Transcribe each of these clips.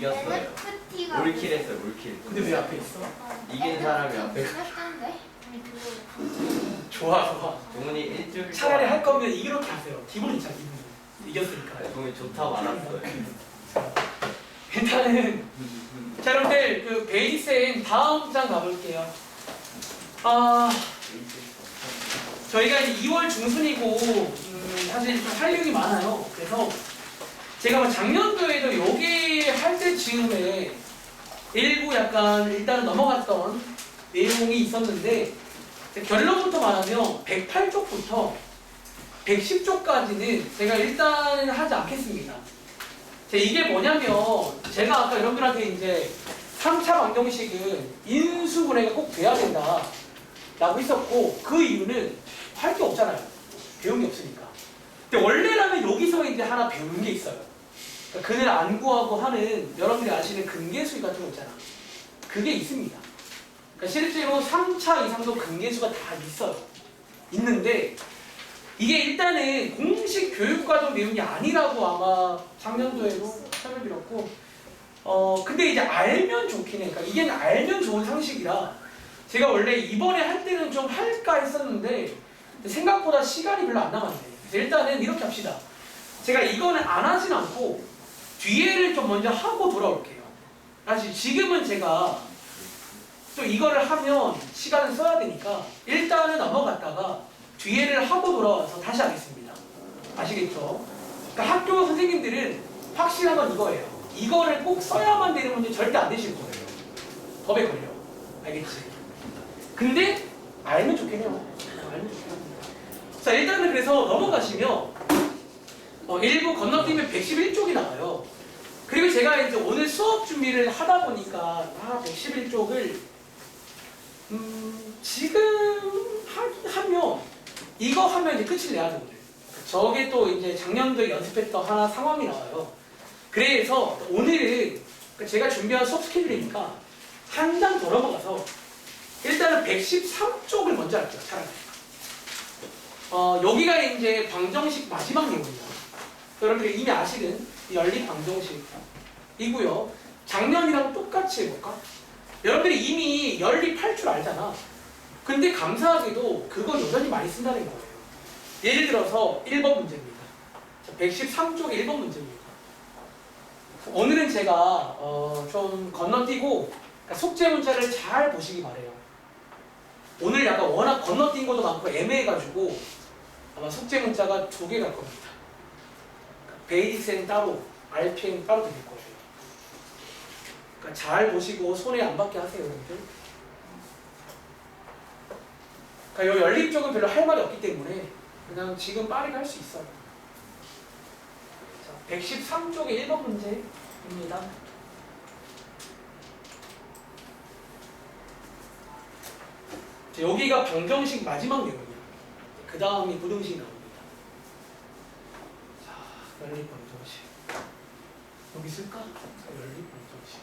이겼어요. NFT가 올킬 했어요, 올킬. 근데 왜 앞에 있어? 이긴 사람이 앞에. 데 좋아 좋아. 동훈이 일주일 차라리 할 거면 이렇게 하세요. 기분이 잘 기분. 이겼으니까. 동훈이 좋다 말았어요. 일단은 자 여러분들 그 베이스엔 다음 장 가볼게요. 저희가 이제 2월 중순이고 사실 좀 할 일이 많아요. 그래서 제가 뭐 작년도에도 요게 할 때 즈음에 일부 약간 일단은 넘어갔던 내용이 있었는데 결론부터 말하면 108쪽부터 110쪽까지는 제가 일단은 하지 않겠습니다. 이게 뭐냐면 제가 아까 여러분들한테 이제 3차 방정식은 인수분해가 꼭 돼야 된다 라고 했었고 그 이유는 할 게 없잖아요. 배운 게 없으니까. 근데 원래라면 여기서 이제 하나 배우는 게 있어요. 그러니까 그늘 안 구하고 하는 여러분들이 아시는 근계수 같은 거 있잖아. 그게 있습니다. 그러니까 실제로 3차 이상도 근계수가 다 있어요. 있는데 이게 일단은 공식 교육과정 내용이 아니라고 아마 작년도에도 설명드렸고 근데 이제 알면 좋긴 해. 그러니까 이게 알면 좋은 상식이라 제가 원래 이번에 할 때는 좀 할까 했었는데 생각보다 시간이 별로 안 남았네. 그래서 일단은 이렇게 합시다. 제가 이거는 안 하진 않고 뒤에를 좀 먼저 하고 돌아올게요. 사실 지금은 제가 또 이거를 하면 시간을 써야 되니까 일단은 넘어갔다가 뒤에를 하고 돌아와서 다시 하겠습니다. 아시겠죠? 그러니까 학교 선생님들은 확실한 건 이거예요. 이거를 꼭 써야만 되는 문제 절대 안 되실 거예요. 법에 걸려. 알겠지? 근데 알면 좋겠네요. 알면 좋겠네요. 자 일단은 그래서 넘어가시면 일부 건너뛰면 111쪽이 나와요. 그리고 제가 이제 오늘 수업 준비를 하다 보니까 111쪽을 지금 하면 이거 하면 이제 끝을 내야 되거든요. 저게 또 이제 작년도에 연습했던 하나 상황이 나와요. 그래서 오늘은 제가 준비한 수업 스케줄이니까 한 장 더 넘어가서 일단은 113쪽을 먼저 할게요. 차라리. 여기가 이제 방정식 마지막 내용입니다. 여러분들이 이미 아시는 연립 방정식이고요. 작년이랑 똑같이 해볼까? 여러분들이 이미 연립할 줄 알잖아. 근데 감사하게도 그거 여전히 많이 쓴다는 거예요. 예를 들어서 1번 문제입니다. 113쪽의 1번 문제입니다. 오늘은 제가 좀 건너뛰고 그러니까 속죄 문자를 잘 보시기 바래요. 오늘 약간 워낙 건너뛴 것도 많고 애매해가지고 아마 속죄 문자가 2개 갈 겁니다. 베이스는 따로, RPM 따로 드릴 거예요. 그러니까 잘 보시고 손해 안 받게 하세요, 여러분들. 그러니까 이 연립 쪽은 별로 할 말이 없기 때문에 그냥 지금 빠르게 할 수 있어요. 자, 113쪽의 1번 문제입니다. 자, 여기가 방정식 마지막 내용이에요. 그 다음이 부등식 나옵니다. 자, 연립 방정식. 여기 쓸까? 자, 연립 방정식.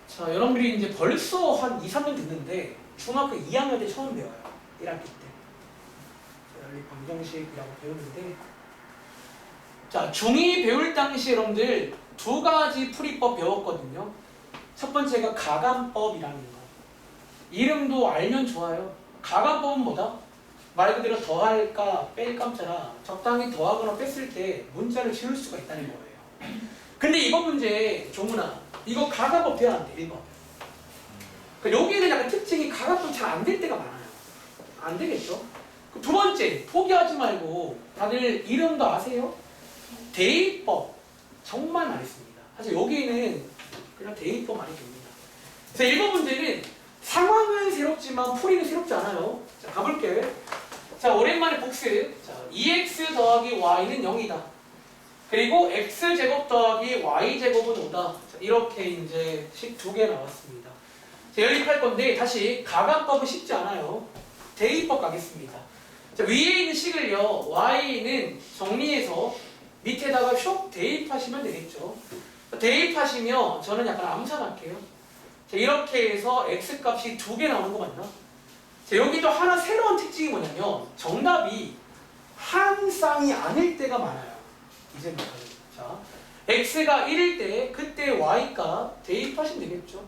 자, 여러분들이 이제 벌써 한 2, 3년 됐는데 중학교 2학년 때 처음 배워요. 1학기 때. 연립 방정식이라고 배우는데 자, 중2 배울 당시 여러분들 2가지 풀이법 배웠거든요. 첫 번째가 가감법이라는 거. 이름도 알면 좋아요. 가감법은 뭐다? 말 그대로 더할까 뺄까처럼 적당히 더하거나 뺐을 때 문자를 지울 수가 있다는 거예요. 근데 이번 문제 종문아 이거 가감법 돼야 안 돼. 1번. 그러니까 여기는 약간 특징이 가감법 잘 안 될 때가 많아요. 안 되겠죠? 두 번째 포기하지 말고 다들 이름도 아세요? 대입법 정말 많이 씁니다. 사실 여기는 그냥 대입법 많이 봅니다. 그래서 1번 문제는 상황은 새롭지만 풀이는 새롭지 않아요. 자, 가볼게요. 자, 오랜만에 복습. 자, 2x 더하기 y는 0이다. 그리고 x제곱 더하기 y제곱은 5다. 자, 이렇게 이제 식 2개 나왔습니다. 자, 연립할 건데 다시 가감법은 쉽지 않아요. 대입법 가겠습니다. 자, 위에 있는 식을요. y는 정리해서 밑에다가 쇽 대입하시면 되겠죠. 대입하시면 저는 약간 암산할게요. 자, 이렇게 해서 x값이 2개 나오는 거 맞나? 자, 여기 또 하나 새로운 특징이 뭐냐면 정답이 한 쌍이 아닐 때가 많아요. 이제부터는. 자, x가 1일 때 그때 y값 대입하시면 되겠죠.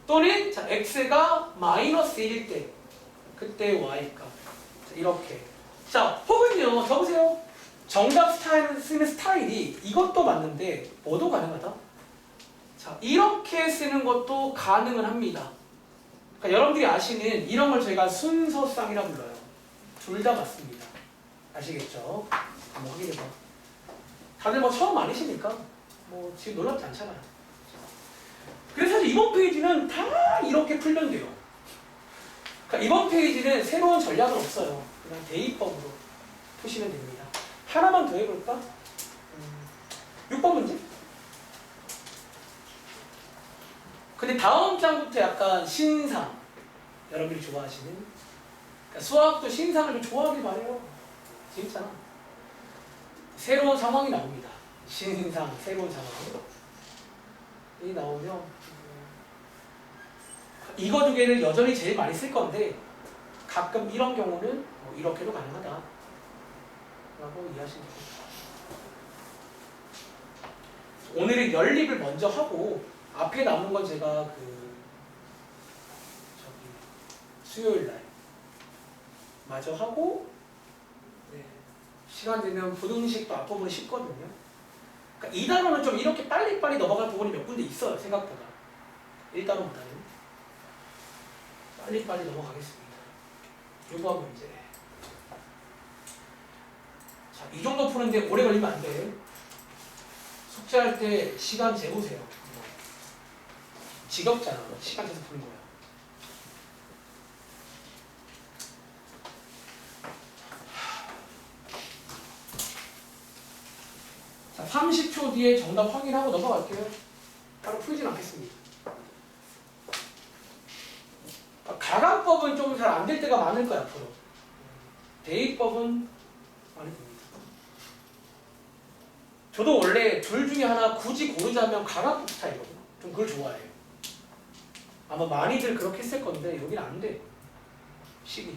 또는 자, x가 마이너스 1일 때 그때 y값. 자, 이렇게. 자, 혹은요. 적으세요. 정답 스타일 쓰는 스타일이 이것도 맞는데 뭐도 가능하다? 자, 이렇게 쓰는 것도 가능은 합니다. 그러니까 여러분들이 아시는 이런 걸 저희가 순서쌍이라 불러요. 둘 다 맞습니다. 아시겠죠? 한번 확인해봐. 다들 뭐 처음 아니시니까 뭐 지금 놀랍지 않잖아요. 그래서 사실 이번 페이지는 다 이렇게 풀면 돼요. 그러니까 이번 페이지는 새로운 전략은 없어요. 그냥 대입법으로 푸시면 됩니다. 하나만 더 해볼까? 6번 문제? 근데 다음 장부터 약간 신상, 여러분들이 좋아하시는, 그러니까 수학도 신상을 좀 좋아하길 바래요. 재밌잖아. 새로운 상황이 나옵니다. 신상, 새로운 상황이 나오면 이거 두 개를 여전히 제일 많이 쓸 건데 가끔 이런 경우는 뭐 이렇게도 가능하다 라고 이해하시면 됩니다. 오늘은 연립을 먼저 하고 앞에 남은 건 제가 수요일날 마저 하고 네, 시간 되면 부등식도 앞부분이 쉽거든요. 그러니까 이 단어는 좀 이렇게 빨리빨리 넘어갈 부분이 몇 군데 있어요. 생각보다 1단어보다는 빨리빨리 넘어가겠습니다. 6번 문제. 자, 이 정도 푸는데 오래 걸리면 안 돼. 숙제할 때 시간 재보세요. 지겹잖아. 시간 재서 푸는 거야. 자, 30초 뒤에 정답 확인하고 넘어갈게요. 바로 풀진 않겠습니다. 가강법은 좀 잘 안 될 때가 많을 거야, 앞으로. 대입법은 많이 됩니다. 저도 원래 둘 중에 하나 굳이 고르자면 가강법 스타일이거든요. 좀 그걸 좋아해요. 아마 많이들 그렇게 했을 건데 여기는 안 돼. 식이.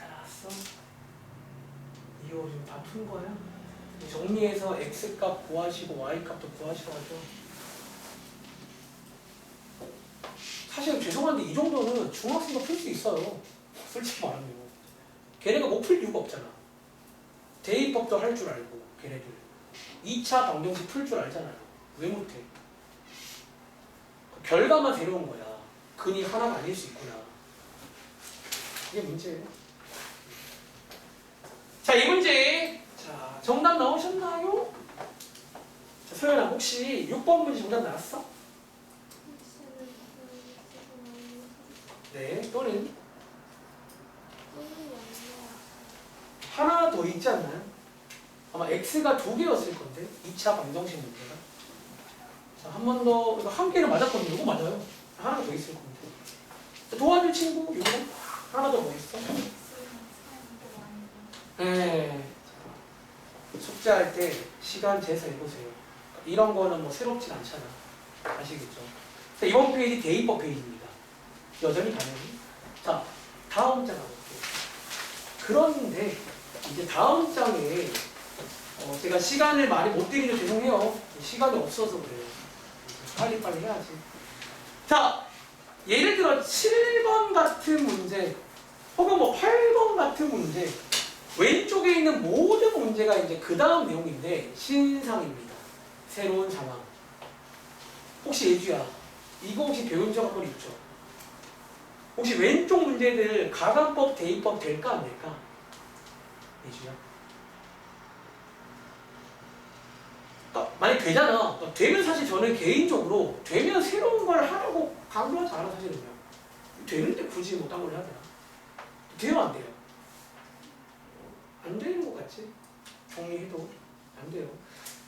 알았어. 이거 지금 다 푼 거야? 정리해서 x값 구하시고 y값도 구하시라고. 사실 죄송한데 이 정도는 중학생도 풀 수 있어요. 솔직히 말하면. 걔네가 못 풀 이유가 없잖아. 대입법도 할 줄 알고 걔네들 2차 방정식 풀 줄 알잖아요. 왜 못해? 결과만 데려온 거야. 근이 하나가 아닐 수 있구나. 이게 문제예요. 자, 이 문제. 자, 정답 나오셨나요? 자, 소연아, 혹시 6번 문제 정답 나왔어? 네, 또는 하나 더 있지 않나요? 아마 x가 2개였을 건데 2차 방정식 문제가. 자, 한 번 더. 이거 한 개는 맞았거든요. 이거 맞아요. 하나 더 있을 건데. 자, 도와줄 친구 이거 하나 더 뭐 있어? 네. 숙제할 때 시간 재서 해보세요. 이런 거는 뭐 새롭진 않잖아. 아시겠죠? 자, 이번 페이지 대입법 페이지입니다. 여전히 가능해. 자, 다음 장 가볼게요. 그런데 이제 다음 장에 제가 시간을 많이 못 드리면 죄송해요. 시간이 없어서 그래요. 빨리빨리 해야지. 자, 예를 들어 7번 같은 문제 혹은 뭐 8번 같은 문제 왼쪽에 있는 모든 문제가 이제 그 다음 내용인데 신상입니다. 새로운 상황. 혹시 예주야, 이거 혹시 배운 적 한 번 있죠? 혹시 왼쪽 문제들 가강법, 대입법 될까 안 될까? 예주야. 만약 되잖아. 되면 사실 저는 개인적으로 되면 새로운 걸 하라고 강조하지 않아 사실은요. 되는데 굳이 뭐 딴 걸 해야 되나? 돼요 안 돼요? 안 되는 것 같지? 정리해도 안 돼요.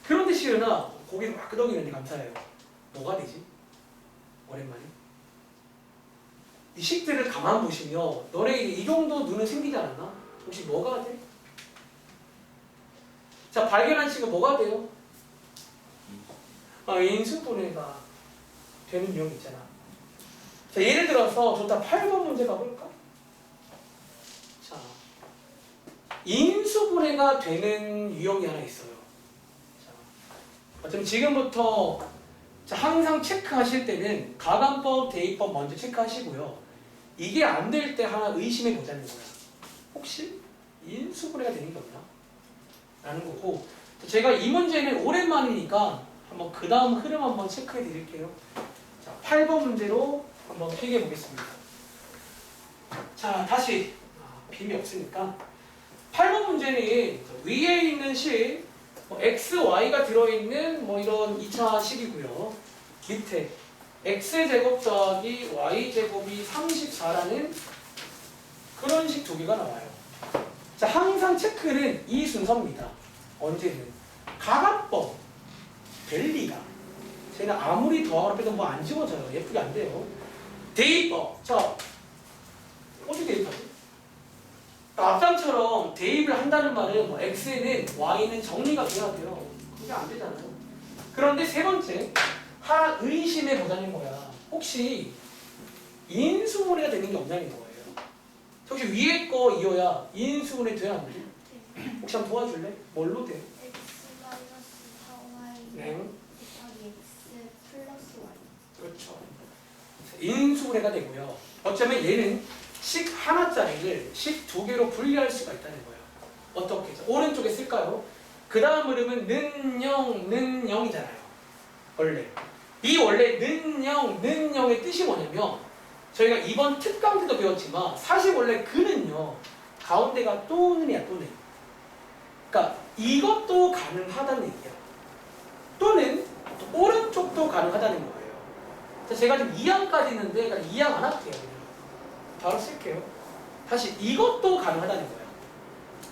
그런데 시은아 고개를 막 끄덕이는데 감사해요. 뭐가 되지? 오랜만에 이 식들을 가만 보시면 너네 이 정도 눈은 생기지 않았나? 혹시 뭐가 돼? 자, 발견한 식은 뭐가 돼요? 인수분해가 되는 유형이 있잖아. 자, 예를 들어서 좋다 8번 문제 가볼까? 자, 인수분해가 되는 유형이 하나 있어요. 자, 어차피 지금부터 자, 항상 체크하실 때는 가관법, 대입법 먼저 체크하시고요. 이게 안 될 때 하나 의심해 보자는 거야. 혹시 인수분해가 되는 게 없나? 라는 거고, 제가 이 문제는 오랜만이니까 한번 그 다음 흐름 한번 체크해 드릴게요. 자, 8번 문제로 한번 필기해 보겠습니다. 자, 다시 빔이 없으니까 8번 문제는 위에 있는 식 x, y가 들어있는 이런 2차 식이고요. 밑에 x제곱 더하기 y제곱이 34라는 그런 식 두 개가 나와요. 자, 항상 체크는 이 순서입니다. 언제는 가관법, 벨리가 쟤는 아무리 더하거나 빼도 안 지워져요. 예쁘게 안 돼요. 대입법. 자, 어떻게 대입하지? 앞장처럼 대입을 한다는 말은 x는 y는 정리가 돼야 돼요. 그게 안 되잖아요. 그런데 세 번째, 하나 의심해 보자는 거야. 혹시 인수분해가 되는 게 없냐는 거예요. 혹시 위에 거 이어야 인수분해 돼야 안 돼? 혹시 한번 도와줄래? 뭘로 돼? x 마이너스 4y 네. 곱하기 x 플러스 y. 그렇죠. 인수분해가 되고요. 어쩌면 얘는 식 하나짜리를 식 두 개로 분리할 수가 있다는 거예요. 어떻게? 오른쪽에 쓸까요? 그 다음 흐름은 는 0, 는 0이잖아요. 원래. 이 원래 는 0, 는 0의 뜻이 뭐냐면 저희가 이번 특강 때도 배웠지만 사실 원래 그는요. 가운데가 또는이야, 또는. 그러니까 이것도 가능하다는 얘기야. 또는 또 오른쪽도 가능하다는 거예요. 자, 제가 지금 2항까지 있는데 2항 안 할게요. 바로 쓸게요. 다시 이것도 가능하다는 거예요.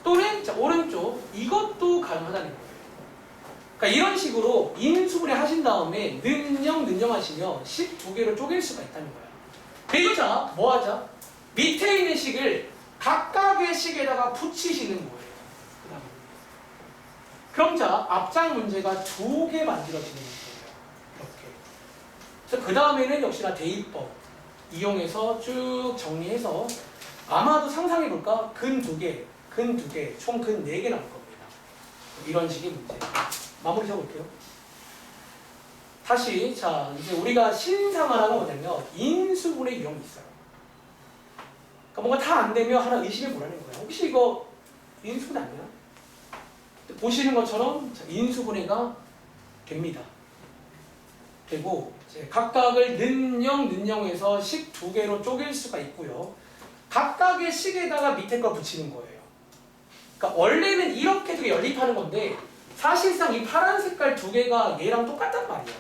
또는 자, 오른쪽 이것도 가능하다는 거예요. 그러니까 이런 식으로 인수분해 하신 다음에 는영 는영 하시면 식 두 개로 쪼갤 수가 있다는 거예요. 그리고 자, 뭐 하자? 밑에 있는 식을 각각의 식에다가 붙이시는 거예요. 그다음에. 그럼 자, 앞장 문제가 두 개 만들어지는 거예요. 이렇게. 그래서 그 다음에는 역시나 대입법 이용해서 쭉 정리해서 아마도 상상해볼까? 근 두 개, 총 근 4개 나올 겁니다. 이런 식의 문제. 마무리 해볼게요. 다시, 자, 이제 우리가 신상 하나가 뭐냐면 인수분해 유형이 있어요. 그러니까 뭔가 다 안 되면 하나 의심해 보라는 거예요. 혹시 이거 인수분해 아니야? 보시는 것처럼 인수분해가 됩니다. 되고 각각을 는영, 는영에서 식 두 개로 쪼갤 수가 있고요. 각각의 식에다가 밑에 걸 붙이는 거예요. 그러니까 원래는 이렇게 두 개 연립하는 건데 사실상 이 파란 색깔 두 개가 얘랑 똑같단 말이야.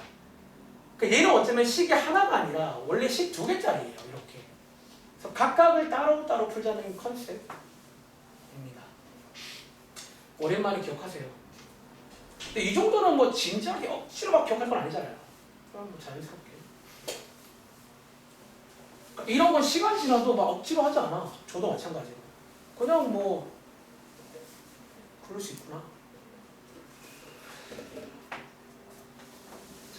그러니까 얘는 어쩌면 식이 하나가 아니라 원래 식 두 개짜리예요. 이렇게. 그래서 각각을 따로따로 풀자는 컨셉입니다. 오랜만에 기억하세요. 근데 이 정도는 뭐 진지하게 억지로 막 기억할 건 아니잖아요. 그럼 뭐 자연스럽게. 그러니까 이런 건 시간 지나도 막 억지로 하지 않아. 저도 마찬가지로. 그냥 뭐 그럴 수 있구나.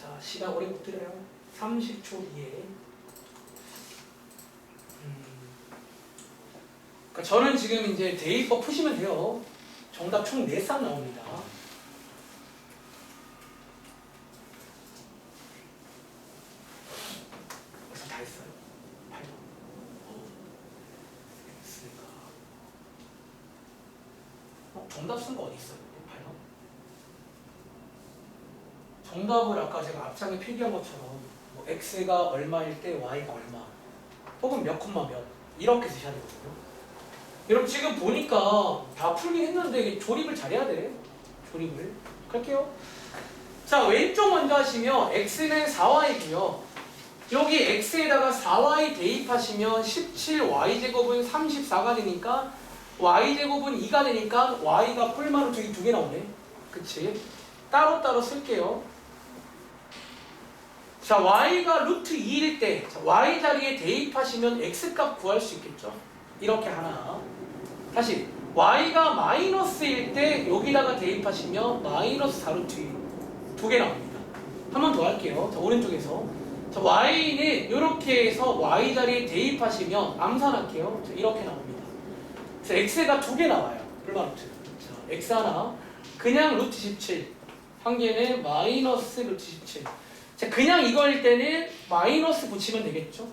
자, 시간 오래 못 들여요. 30초 뒤에. 그러니까 저는 지금 이제 대입법 푸시면 돼요. 정답 총 4쌍 나옵니다. 벌써 다 했어요. 8번. 정답 쓴 거 어디 있어요? 8번. 정답을 아까 제가 앞장에 필기한 것처럼 뭐 x가 얼마일 때 y가 얼마 혹은 몇 콤마 몇 이렇게 쓰셔야 되거든요. 여러분 지금 보니까 다 풀긴 했는데 이게 조립을 잘해야 돼. 조립을. 갈게요. 자, 왼쪽 먼저 하시면 x는 4y고요. 여기 x에다가 4y 대입하시면 17y제곱은 34가 되니까 y제곱은 2가 되니까 y가 뿔마루 두 개 나오네. 그치? 따로따로 쓸게요. 자, y가 루트 2일 때 y 자리에 대입하시면 x값 구할 수 있겠죠? 이렇게 하나. 다시 y가 마이너스일 때 여기다가 대입하시면 마이너스 4루트 2 두 개 나옵니다. 한 번 더 할게요. 자, 오른쪽에서 자, y는 이렇게 해서 y 자리에 대입하시면 암산할게요. 자, 이렇게 나옵니다. 그래서 x가 두 개 나와요. 얼마 루트? 자, x 하나 그냥 루트 17 한 개는 마이너스 루트 17. 자, 그냥 이거일 때는 마이너스 붙이면 되겠죠?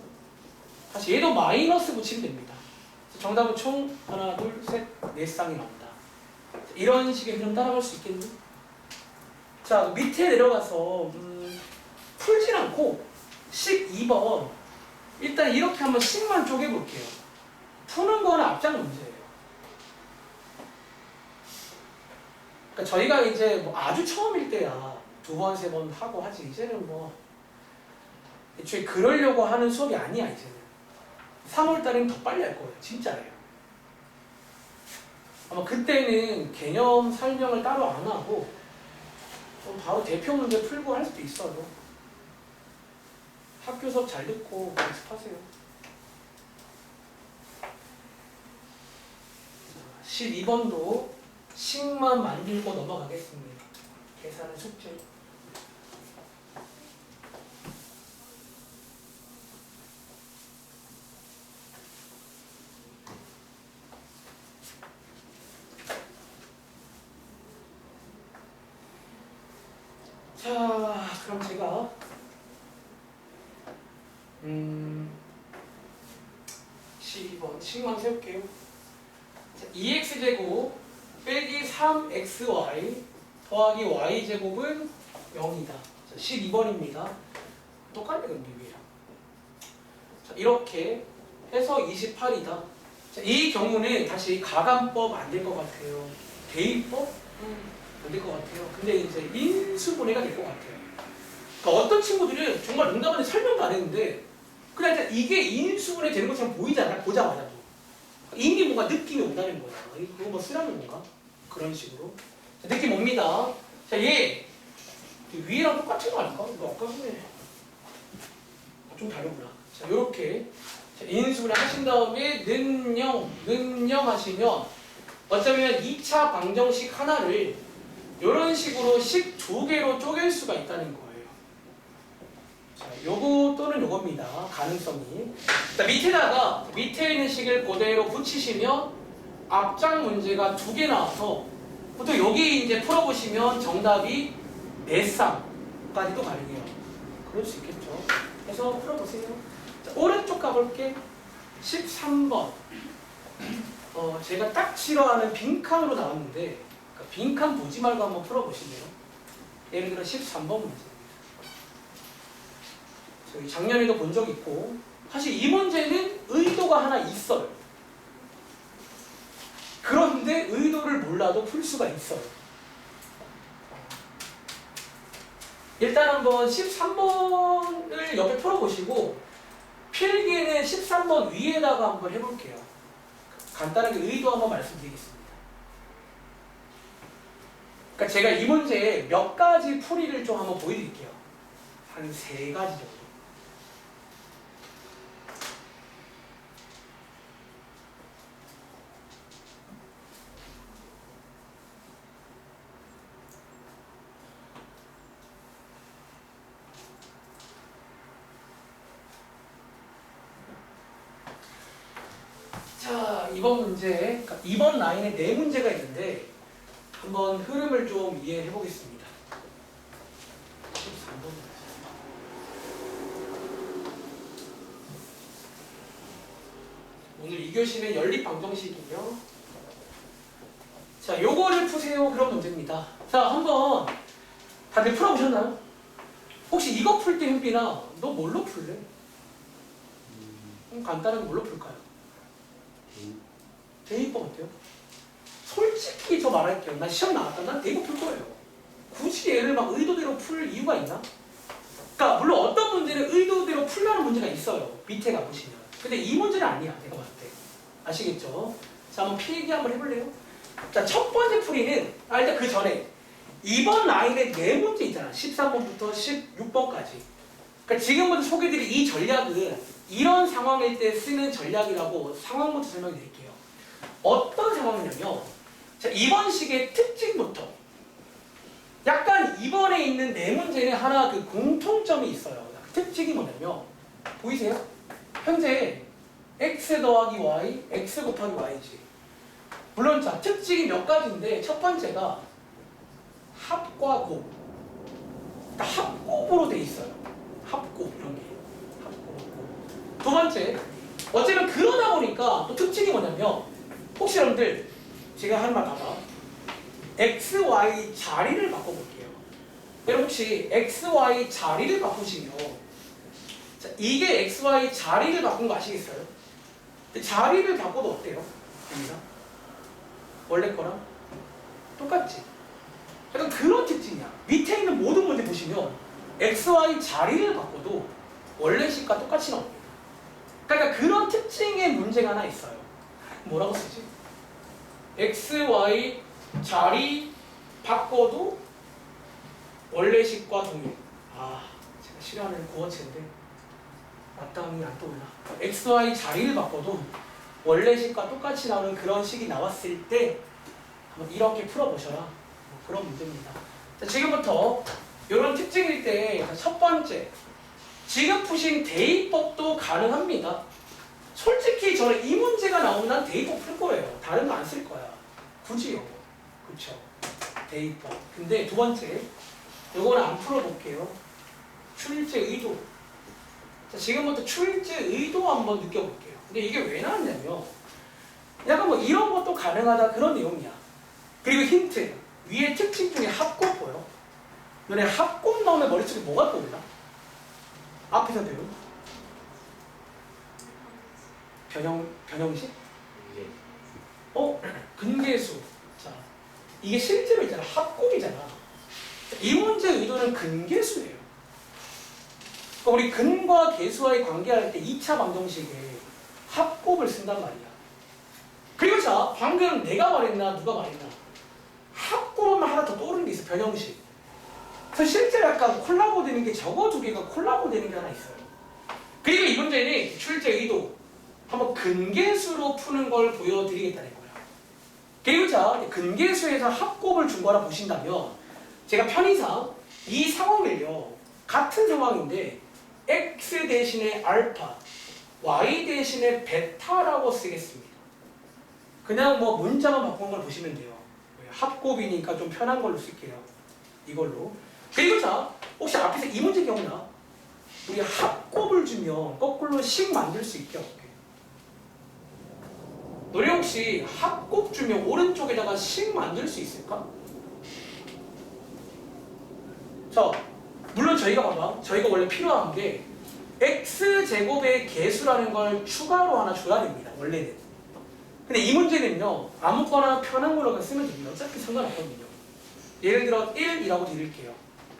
다시 얘도 마이너스 붙이면 됩니다. 정답은 총 하나, 둘, 셋, 네 쌍이 나온다. 이런 식의 흐름 따라갈 수 있겠니? 자, 밑에 내려가서 풀진 않고 12번 일단 이렇게 한번 식만 쪼개볼게요. 푸는 거는 앞장 문제예요. 그러니까 저희가 이제 뭐 아주 처음일 때야 두 번, 세 번 하고 하지. 이제는 뭐 애초에 그러려고 하는 수업이 아니야. 이제는 3월 달에는 더 빨리 할 거예요. 진짜예요. 아마 그때는 개념 설명을 따로 안 하고 좀 바로 대표 문제 풀고 할 수도 있어요. 학교 수업 잘 듣고 연습하세요. 12번도 식만 만들고 넘어가겠습니다. 계산은 숙제. 자, 그럼 제가 12번 식만 세울게요. 2x제곱 빼기 3xy 더하기 y제곱은 0이다. 12번입니다. 똑같네 근데 위에랑. 자, 이렇게 해서 28이다. 자, 이 경우는 다시 가감법 안 될 것 같아요. 대입법? 안 될 것 같아요. 근데 이제 인수분해가 될 것 같아요. 그러니까 어떤 친구들은 정말 농담하는 설명도 안 했는데 그냥 일단 이게 인수분해 되는 것처럼 보이잖아. 보자마자도. 이미 뭔가 느낌이 온다는 거야. 이거 뭐 쓰라는 건가? 그런 식으로. 자, 느낌 옵니다. 자, 얘 위에랑 똑같은 거 아닐까? 이거 아까 전에 좀 다르구나. 자, 요렇게 인수분해 하신 다음에 는영 하시면 어쩌면 2차 방정식 하나를 이런 식으로 식 2개로 쪼갤 수가 있다는 거예요. 자, 요거 또는 요겁니다. 가능성이. 자, 밑에 있는 식을 그대로 붙이시면 앞장 문제가 2개 나와서 보통 여기 이제 풀어보시면 정답이 4쌍까지도 가능해요. 그럴 수 있겠죠. 그래서 풀어보세요. 자, 오른쪽 가볼게. 13번. 제가 딱 싫어하는 빈칸으로 나왔는데 그러니까 빈칸 보지 말고 한번 풀어보시네요. 예를 들어 13번 문제. 저희 작년에도 본 적 있고 사실 이 문제는 의도가 하나 있어요. 그런데 의도를 몰라도 풀 수가 있어요. 일단 한번 13번을 옆에 풀어보시고 필기는 13번 위에다가 한번 해볼게요. 간단하게 의도 한번 말씀드리겠습니다. 그러니까 제가 이 문제에 몇 가지 풀이를 좀 한번 보여드릴게요. 한 3가지 정도. 자, 이번 문제, 그러니까 이번 라인에 4문제가 있는데 한번 흐름을 좀 이해해 보겠습니다. 13번. 오늘 2교시는 연립방정식이고요. 자, 요거를 푸세요. 그런 문제입니다. 자, 한번 다들 풀어보셨나요? 혹시 이거 풀 때 현빈아, 너 뭘로 풀래? 간단하게 뭘로 풀까요? 대입법 어때요? 솔직히 저 말할게요. 나 시험 나왔다. 난 대입법 풀 거예요. 굳이 얘를 막 의도대로 풀 이유가 있나? 그러니까 물론 어떤 문제는 의도대로 풀려는 문제가 있어요. 밑에 가보시면. 근데 이 문제는 아니야. 내가 봤을 때. 아시겠죠? 자, 한번 필기 한번 해볼래요? 자, 첫 번째 풀이는 일단 그 전에 이번 라인에 4문제 있잖아. 13번부터 16번까지. 그러니까 지금부터 소개드릴 이 전략은 이런 상황일 때 쓰는 전략이라고 상황부터 설명드릴게요. 어떤 상황이냐면 자, 이번 식의 특징부터 약간 이번에 있는 4문제는 하나 그 공통점이 있어요. 그 특징이 뭐냐면 보이세요? 현재 x 더하기 y, x 곱하기 y지. 물론 자 특징이 몇 가지인데 첫 번째가 합과 곱. 그러니까 합곱으로 돼 있어요. 합곱 이런 게. 합곱. 두 번째, 어쩌면 그러다 보니까 또 특징이 뭐냐면 혹시 여러분들 제가 하는 말 봐봐. x, y 자리를 바꿔볼게요. 여러분 혹시 x, y 자리를 바꾸시면 자, 이게 x, y 자리를 바꾼 거 아시겠어요? 근데 자리를 바꿔도 어때요? 여기가? 원래 거랑 똑같지? 약간 그런 특징이야. 밑에 있는 모든 문제 보시면 x, y 자리를 바꿔도 원래 식과 똑같이 나옵니다. 그러니까 그런 특징의 문제가 하나 있어요. 뭐라고 쓰지? x, y 자리 바꿔도 원래 식과 동일. 아, 제가 싫어하는 구어체인데 마땅히 안 떠올라. x, y 자리를 바꿔도 원래 식과 똑같이 나오는 그런 식이 나왔을 때 한번 이렇게 풀어보셔라. 뭐 그런 문제입니다. 자, 지금부터 이런 특징일 때 첫 번째, 지금 푸신 대입법도 가능합니다. 솔직히 저는 이 문제가 나오면 난 대입법 풀 거예요. 다른 거 안 쓸 거야. 굳이요. 그렇죠. 대입법. 근데 두 번째, 요거는 안 풀어볼게요. 출제 의도. 자, 지금부터 출제 의도 한번 느껴볼게요. 근데 이게 왜 나왔냐면 약간 뭐 이런 것도 가능하다 그런 내용이야. 그리고 힌트. 위에 특징 중에 합곱 보여? 너네 합곱 나오면 머릿속에 뭐가 떠올라? 앞에서 배운 변형식? 근계수. 자, 이게 실제로 있잖아. 합곱이잖아. 이 문제의 의도는 근계수예요. 그러니까 우리 근과 계수와의 관계할 때 2차 방정식에 합곱을 쓴단 말이야. 그리고 자, 방금 내가 말했나 누가 말했나? 합곱만 하나 더 떠오르는 게 있어. 변형식. 그래서 실제 약간 콜라보 되는 게 저거 두 개가 콜라보 되는 게 하나 있어요. 그리고 이 문제는 출제 의도 한번 근계수로 푸는 걸 보여드리겠다는 거야. 그리고 자, 근계수에서 합곱을 준 거라 보신다면 제가 편의상 이 상황을요, 같은 상황인데 x 대신에 알파, y 대신에 베타라고 쓰겠습니다. 그냥 뭐 문자만 바꾼 걸 보시면 돼요. 합곱이니까 좀 편한 걸로 쓸게요. 이걸로. 그리고 자, 혹시 앞에서 이 문제 기억나? 우리 합곱을 주면 거꾸로 식 만들 수 있게 어떻게? 너네 혹시 합곱 주면 오른쪽에다가 식 만들 수 있을까? 자, 물론 저희가 봐봐. 저희가 원래 필요한 게 x제곱의 개수라는 걸 추가로 하나 줘야 됩니다. 원래는. 근데 이 문제는요, 아무거나 편한 걸로 쓰면 됩니다. 어차피 상관없거든요. 예를 들어 1이라고 드릴게요.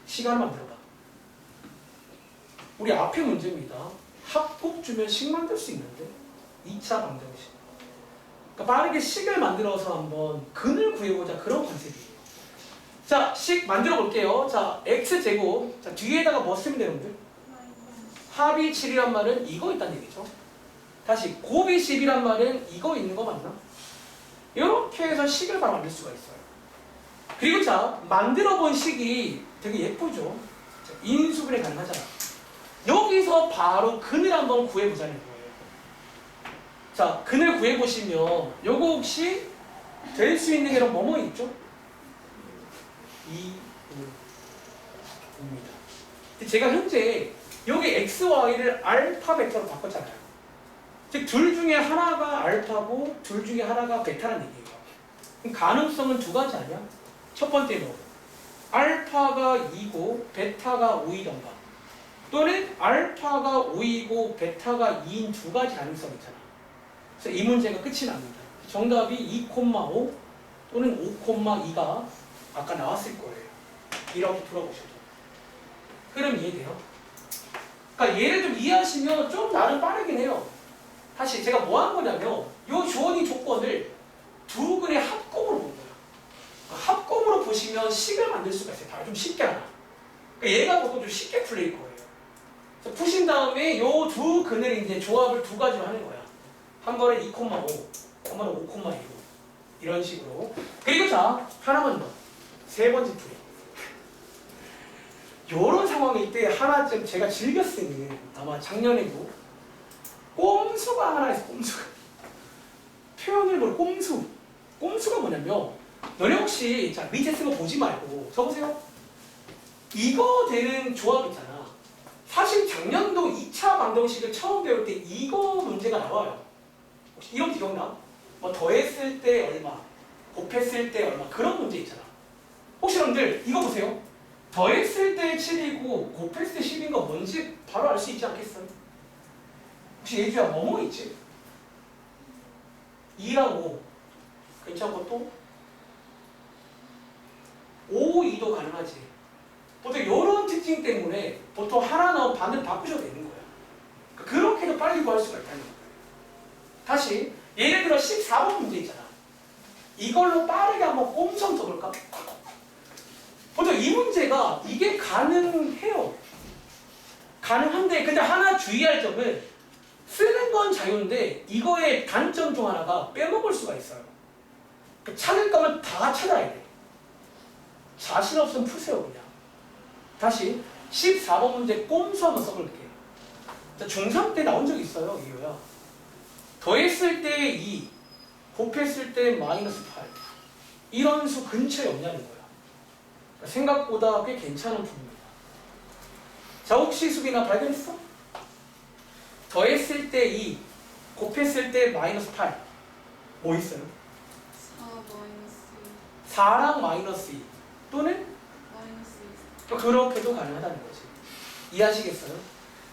시간을 만들어봐. 우리 앞에 문제입니다. 합곱 주면 식 만들 수 있는데 2차 방정식. 그러니까 빠르게 식을 만들어서 한번 근을 구해보자 그런 컨셉이에요. 자, 식 만들어 볼게요. 자, x제곱. 자, 뒤에다가 뭐 쓰면 돼요, 여러분들? 합이 7이란 말은 이거 있다는 얘기죠. 다시 곱이 10이란 말은 이거 있는 거 맞나? 이렇게 해서 식을 바로 만들 수가 있어요. 그리고 자, 만들어 본 식이 되게 예쁘죠? 자, 인수분해 가능하잖아. 여기서 바로 근을 한번 구해보자는 거예요. 자, 근을 구해보시면 요거 혹시 될 수 있는 게 뭐뭐 있죠? 2, 5입니다. 제가 현재 여기 x, y를 알파, 베타로 바꿨잖아요. 즉, 둘 중에 하나가 알파고 둘 중에 하나가 베타라는 얘기예요. 그럼 가능성은 두 가지 아니야? 첫 번째는 알파가 2고 베타가 5이던가, 또는 알파가 5이고 베타가 2인 두 가지 가능성이 있잖아. 그래서 이 문제가 끝이 납니다. 정답이 2,5 또는 5,2가 아까 나왔을 거예요. 이렇게 풀어보셔도. 흐름 이해돼요? 그러니까 얘를 좀 이해하시면 좀 나름 빠르긴 해요. 다시 제가 뭐 한 거냐면 이 주어진 조건을 두 근의 합곡으로 본 거예요. 그러니까 합곡으로 보시면 식을 만들 수가 있어요. 다 좀 쉽게 하나. 그러니까 얘가 보통 좀 쉽게 풀릴 거예요. 그래서 푸신 다음에 이 두 근을 이제 조합을 두 가지로 하는 거야. 한 번에 2,5, 한 번에 5,2 이런 식으로. 그리고 자, 하나만 더. 세 번째 풀이. 요런 상황일 때 하나쯤 제가 즐겨 쓰는, 아마 작년에도 꼼수가 하나 있어. 꼼수가. 표현을 뭘 꼼수. 꼼수가 뭐냐면 너네 혹시 자 밑에 쓴 거 보지 말고 써보세요. 이거 되는 조합 있잖아. 사실 작년도 2차 방정식을 처음 배울 때 이거 문제가 나와요. 혹시 이런 거 기억나? 뭐 더했을 때 얼마, 곱했을 때 얼마 그런 문제 있잖아. 혹시 여러분들 이거 보세요. 더했을 때 7이고 곱했을 때 10인 거 뭔지 바로 알 수 있지 않겠어요? 혹시 예주야 뭐뭐 있지? 2랑 5 괜찮고 또 5, 2도 가능하지. 보통 이런 특징 때문에 보통 하나 넣으면 반을 바꾸셔도 되는 거야. 그렇게도 빨리 구할 수가 있다는 거야. 다시 예를 들어 14번 문제 있잖아. 이걸로 빠르게 한번 꼼성 써볼까? 보통 이 문제가 이게 가능해요. 가능한데 근데 하나 주의할 점은 쓰는 건 자유인데 이거의 단점 중 하나가 빼먹을 수가 있어요. 찾을 거면 다 찾아야 돼. 자신 없으면 푸세요 그냥. 다시 14번 문제 꼼수 한번 써볼게요. 중3 때 나온 적 있어요. 이거야. 더했을 때 2, 곱했을 때 마이너스 8 이런 수 근처에 없냐는 거야. 생각보다 꽤 괜찮은 품입니다. 자 혹시 수빈아 발견했어? 더했을 때 2, 곱했을 때 마이너스 8 뭐 있어요? 4 마이너스 4랑 마이너스 2 또는? 마이너스 그렇게도 가능하다는 거지. 이해하시겠어요?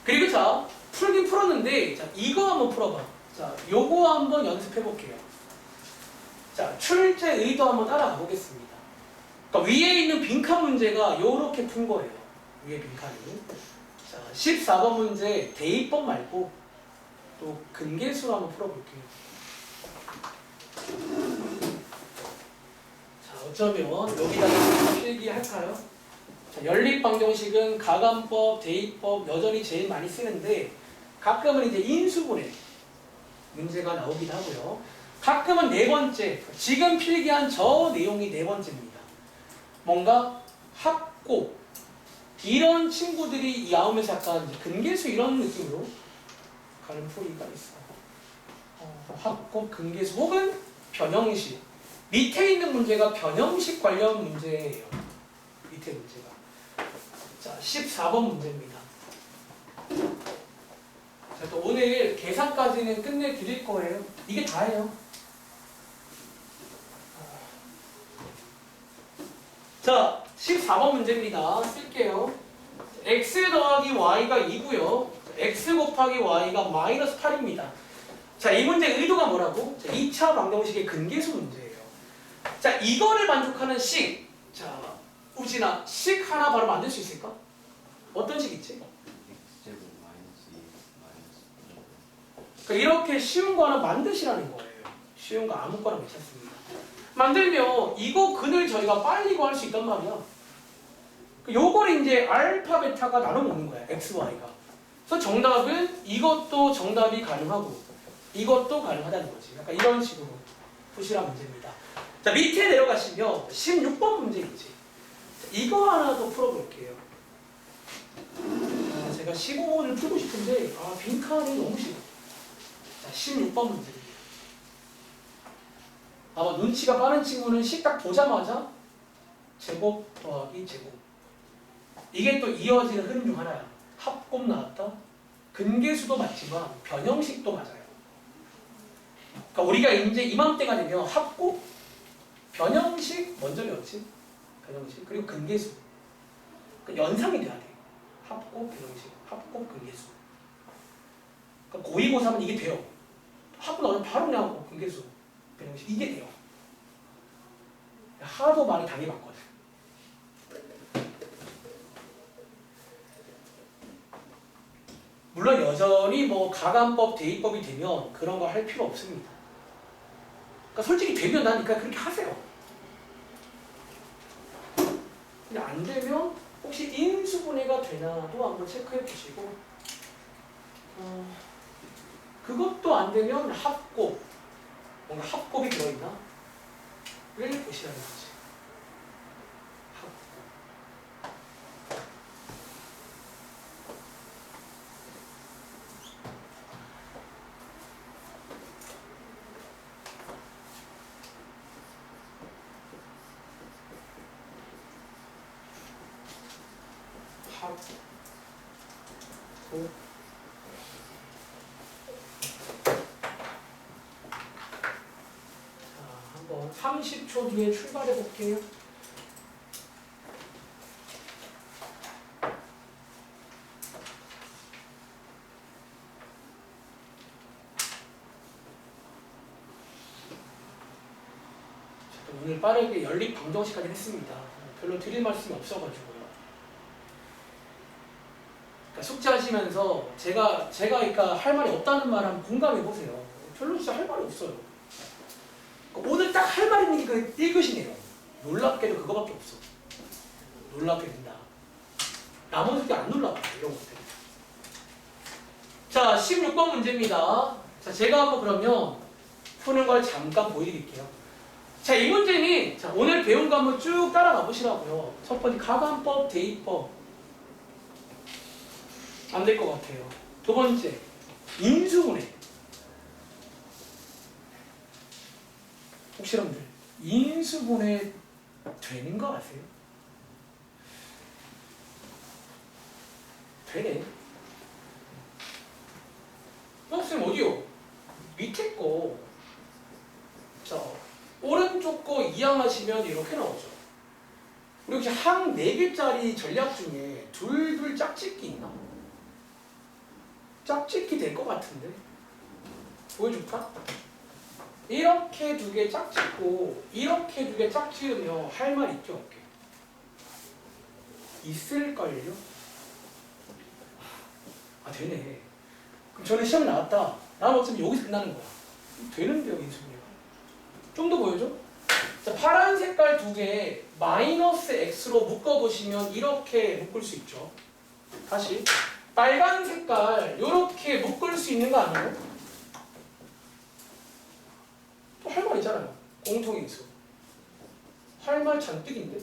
그리고 자 풀긴 풀었는데 자 이거 한번 풀어봐. 자 요거 한번 연습해 볼게요. 자 출제 의도 한번 따라가 보겠습니다. 그러니까 위에 있는 빈칸 문제가 요렇게 푼 거예요. 위에 빈칸이. 자 14번 문제 대입법 말고 또 근계수로 한번 풀어볼게요. 자 어쩌면 여기다가 필기할까요? 자, 연립방정식은 가감법, 대입법 여전히 제일 많이 쓰는데 가끔은 이제 인수분해 문제가 나오기도 하고요. 가끔은 네 번째, 지금 필기한 저 내용이 네 번째입니다. 뭔가 합곱 이런 친구들이 나오면서 약간 근계수 이런 느낌으로 가는 풀이가 있어. 합곱, 근계수 혹은 변형식. 밑에 있는 문제가 변형식 관련 문제예요. 밑에 문제가. 자, 14번 문제입니다. 자, 또 오늘 계산까지는 끝내드릴 거예요. 이게 다예요. 자, 14번 문제입니다. 쓸게요. x 더하기 y가 2고요. x 곱하기 y가 마이너스 8입니다. 자, 이 문제 의도가 뭐라고? 자, 2차 방정식의 근계수 문제예요. 자, 이거를 만족하는 식. 자, 우진아, 식 하나 바로 만들 수 있을까? 어떤 식 있지? x제곱 마이너스 2 마이너스 그러니까 이렇게 쉬운 거 하나 만드시라는 거예요. 쉬운 거 아무거나 괜찮습니다. 만들면 이거 근을 저희가 빨리 구할 수 있단 말이야. 요걸 이제 알파, 베타가 나눠 먹는 거야. x, y가. 그래서 정답은 이것도 정답이 가능하고 이것도 가능하다는 거지. 약간 이런 식으로 푸시란 문제입니다. 자, 밑에 내려가시면 16번 문제 있지. 자, 이거 하나 더 풀어볼게요. 제가 15번을 풀고 싶은데 빈칸이 너무 싫어. 자, 16번 문제입니다. 아마 눈치가 빠른 친구는 식 딱 보자마자 제곱 더하기 제곱. 이게 또 이어지는 흐름 중 하나야. 합곱 나왔다. 근계수도 맞지만 변형식도 맞아요. 그러니까 우리가 이제 이맘때가 되면 합곱, 변형식 먼저 배웠지. 변형식 그리고 근계수. 그러니까 연상이 돼야 돼. 합곱, 변형식, 합곱, 근계수. 그러니까 고2, 고3은 이게 돼요. 합곱 나오면 바로 그냥 하고 근계수, 변형식 이게 돼요. 하도 많이 당해봤거든. 물론 여전히 뭐 가감법, 대입법이 되면 그런 거 할 필요 없습니다. 그러니까 솔직히 되면 나니까 그렇게 하세요. 근데 안 되면 혹시 인수분해가 되나도 한번 체크해 보시고 그것도 안 되면 합곱, 뭔가 합곱이 들어있나? 를 보시라는 거지. 합곱. 볼게요. 자, 한번 30초 뒤에 출발해 볼게요. 오늘 빠르게 연립 방정식까지 했습니다. 별로 드릴 말씀이 없어가지고요. 그러니까 숙제하시면서 제가 그러니까 할 말이 없다는 말 한번 공감해 보세요. 별로 진짜 할 말이 없어요. 그러니까 오늘 딱 할 말 있는 게 그 1교시네요. 놀랍게도 그거밖에 없어. 놀랍게 된다. 나머지 게 안 놀랍다. 이런 것들. 자, 16번 문제입니다. 자, 제가 한번 그러면 푸는 걸 잠깐 보여드릴게요. 자, 이 문제는 자, 오늘 배운 거 한번 쭉 따라가 보시라고요. 첫 번째 가관법, 대입법 안 될 것 같아요. 두 번째 인수분해. 혹시 여러분들 인수분해 되는 거 아세요? 되네. 선생님 어디요? 밑에 거. 자, 오른쪽 거 이항하시면 이렇게 나오죠. 우리 혹시 항 4개짜리 전략 중에 둘둘 짝짓기 있나? 짝짓기 될 것 같은데? 보여줄까? 이렇게 2개 짝짓고 이렇게 2개 짝지으면 할 말 있죠? 없게? 있을걸요? 아 되네. 그럼 저는 시험에 나왔다. 나는 어차피 여기서 끝나는 거야. 되는데요, 인수분해가. 좀 더 보여줘? 자, 파란 색깔 2개 마이너스 x로 묶어보시면 이렇게 묶을 수 있죠. 다시 빨간 색깔 이렇게 묶을 수 있는 거 아니에요? 또 할 말 있잖아요. 공통인수. 할 말 잔뜩인데?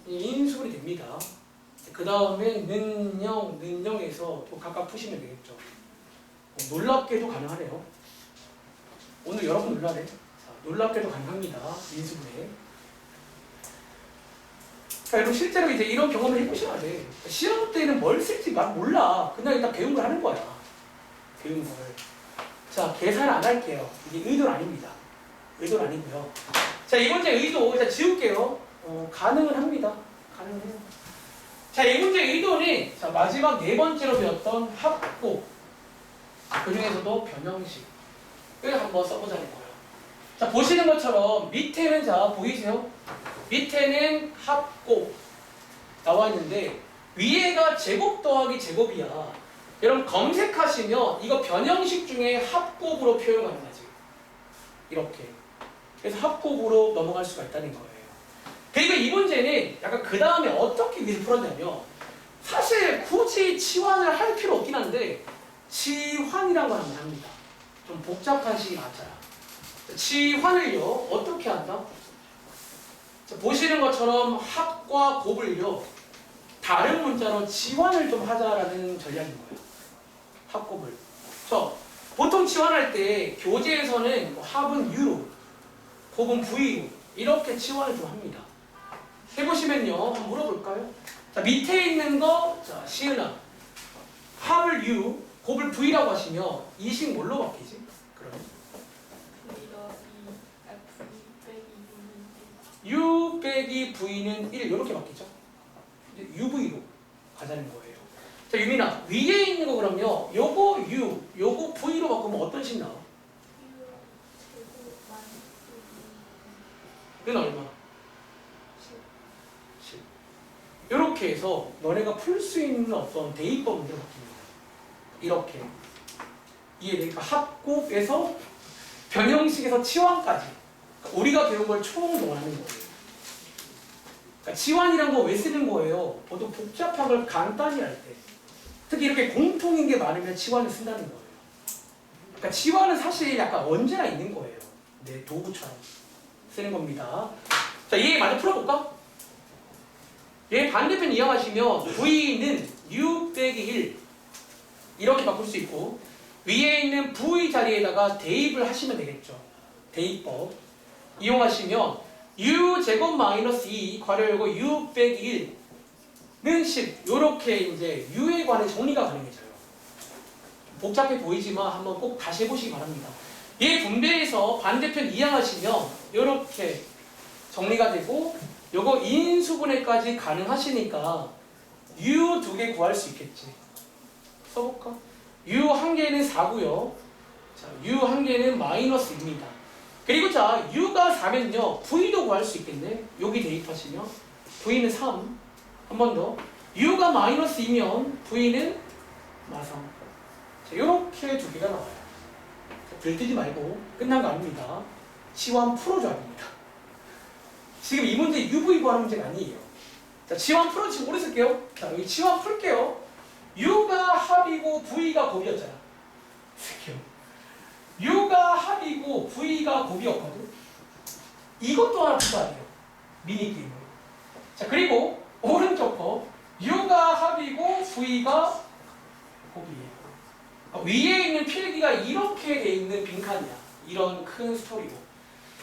인수분해 됩니다. 그 다음에 는영에서 또 각각 푸시면 되겠죠. 놀랍게도 가능하네요. 오늘 여러분 놀라네. 자, 놀랍게도 가능합니다. 인수분해. 자, 여러분 실제로 이제 이런 경험을 해보셔야 돼. 시험 때는 뭘 쓸지 막 몰라. 그냥 일단 배운 걸 하는 거야. 배운 걸. 자, 계산 안 할게요. 이게 의도는 아닙니다. 의도는 아니고요. 자, 이 문제 의도 일단 지울게요. 가능은 합니다. 가능해요. 자, 이 문제 의도는 자, 마지막 4번째로 배웠던 합곱. 그 중에서도 변형식. 이걸 한번 써보자는 거예요. 자, 보시는 것처럼 밑에는 자, 보이세요? 밑에는 합곱 나와 있는데 위에가 제곱 더하기 제곱이야. 여러분 검색하시면 이거 변형식 중에 합곱으로 표현 가능하지. 이렇게. 그래서 합곱으로 넘어갈 수가 있다는 거예요. 그리고 이 문제는 약간 그 다음에 어떻게 위해서 풀었냐면 사실 굳이 치환을 할 필요 없긴 한데 치환이라는 걸 한번 합니다. 좀 복잡한 식이 맞아요. 치환을요 어떻게 한다? 자, 보시는 것처럼 합과 곱을요 다른 문자로 치환을 좀 하자라는 전략인 거예요. 합곱을. 보통 치환할 때 교재에서는 합은 U로 곱은 V로 이렇게 치환을 좀 합니다. 해보시면요 한번 물어볼까요? 자, 밑에 있는 거 자, 시은아 합을 U 곱을 V라고 하시면 이 식 뭘로 바뀌지? 그러면 U 빼기 V는 1 이렇게 바뀌죠? UV로 가자는 거예요. 자, 유민아 위에 있는 거 그럼요 요거 U, 요거 V로 바꾸면 어떤 식 나와? 이건 얼마? 10. 이렇게 해서 너네가 풀 수 있는 어떤 대입법 문제로 바뀝니다. 이렇게 이해되니까 합곱에서 변형식에서 치환까지 그러니까 우리가 배운 걸 총동원하는 거예요. 그러니까 치환이란 거 왜 쓰는 거예요? 보통 복잡한 걸 간단히 할 때 특히 이렇게 공통인 게 많으면 치환을 쓴다는 거예요. 그러니까 치환은 사실 약간 언제나 있는 거예요. 내 도구처럼 쓰는 겁니다. 자, 얘 먼저 풀어볼까? 얘 반대편 이용하시면 V는 U 빼기 1 이렇게 바꿀 수 있고 위에 있는 V 자리에다가 대입을 하시면 되겠죠. 대입법 이용하시면 U 제곱 마이너스 2 괄호 열고 U 빼기 1 10 요렇게 이제 U에 관해 정리가 가능해져요. 복잡해 보이지만 한번 꼭 다시 해보시기 바랍니다. 얘 분배해서 반대편 이항하시면 요렇게 정리가 되고 요거 인수분해까지 가능하시니까 U 2개 구할 수 있겠지. 써볼까? U 1개는 4고요. 자, U 1개는 마이너스입니다. 그리고 자, U가 4면요. V도 구할 수 있겠네. 여기 대입하시면 V는 3. 한 번 더. U가 마이너스 2면 V는 마삼. 자, 요렇게 두 개가 나와요. 들뜨지 말고 끝난 거 아닙니다. 치환 풀어줘야 됩니다. 지금 이 문제 UV 구하는 문제가 아니에요. 자, 치환 풀어주시고 오래 쓸게요. 자, 여기 치환 풀게요. U가 합이고 V가 곱이었잖아. 쓸게요. U가 합이고 V가 곱이었거든. 이것도 하나 풀어야 돼요. 미니게임으로. 자, 그리고 오른쪽 거 U가 합이고 V가 곱이에요. 위에 있는 필기가 이렇게 돼 있는 빈칸이야. 이런 큰 스토리고.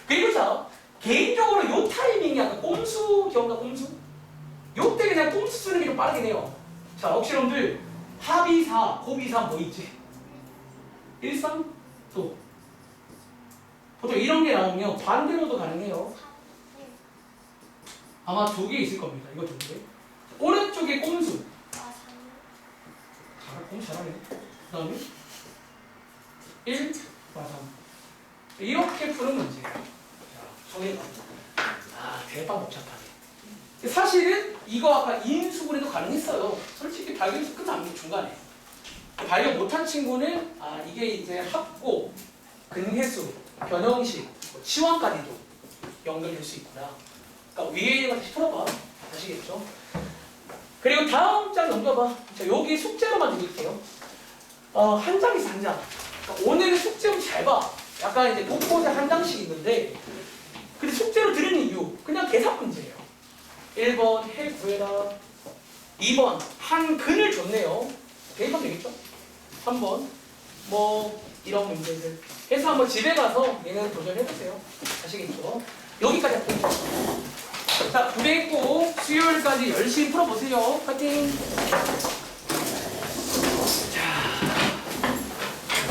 그리고 자, 개인적으로 요 타이밍이 약간 꼼수 기억나? 꼼수? 요때 그냥 꼼수 쓰는 게 좀 빠르긴 해요. 자, 혹시 여러분들 합이 4, 곱이 3 뭐 있지? 1, 3, 또 보통 이런 게 나오면 반대로도 가능해요. 아마 두 개 있을 겁니다. 이거 두 개. 오른쪽에 꼼수. 꼼수 잘하네. 그 다음에 1, 3. 이렇게 푸는 문제예요. 자, 정리해 갑니다. 아, 대박 복잡하네. 사실은 이거 아까 인수분해도 가능했어요. 솔직히 발견해서 끝납니다. 중간에. 발견 못한 친구는 아, 이게 이제 합고, 근해수, 변형식, 치환까지도 연결될 수 있구나. 그러니까 위에 있는 거 다시 풀어봐. 아시겠죠? 그리고 다음 장 넘겨봐. 자, 여기 숙제로만 드릴게요. 한 장에서 한 장. 그러니까 오늘은 숙제로 잘 봐. 약간 이제 곳곳에 한 장씩 있는데, 근데 숙제로 드리는 이유, 그냥 계산 문제예요. 1번 해 구해라. 2번 한 근을 줬네요. 대입하면 되겠죠? 3번 뭐 이런 문제들 해서 한번 집에 가서 얘는 도전해보세요. 아시겠죠? 여기까지 할게요. 자, 부대 꼭 수요일까지 열심히 풀어보세요. 파이팅!